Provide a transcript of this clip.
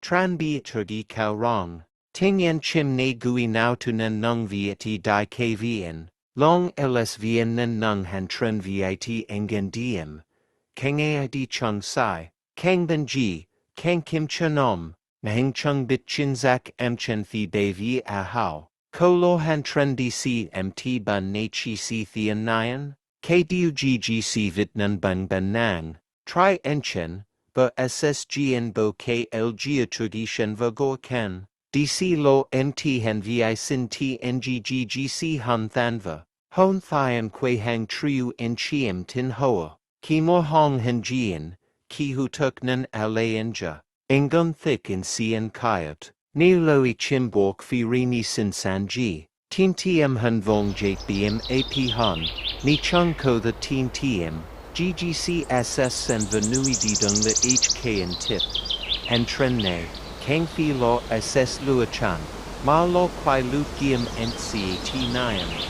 Tran bi turgi kao rong. Ting yen chim ne gui nao tu nen nung viet di kvien. Long ls vien nen nung han tren vit engen diem. Keng aid chung sai. Kang ben ji. Kang kim chenom. Mahing chung bit chinzak em chen thi bei vi a hao. Ko lo han tren dc mt bun na chi si thien nyan. Kduggc vit nan bun ben nang. Tri enchen. Bo ssgn bo klg turgi shen vogor ken. DC lo nt hen vi sin t ngggc hun thanva. Hon thien que hang triu en chiem tin hoa. Ki mo hong hen jien. Ki hu tuk nen ala enja. Engun thik in sien kayat. Ni loi chimbork fi rini sin san ji. Tin tm hun vong jate bm ap hun. Ni chung ko the tin tm. GGC SS sen venui didung the HK and tip. And tren ne. Kang fi lo SS luachan. Ma lo quai lut giem ent cat9.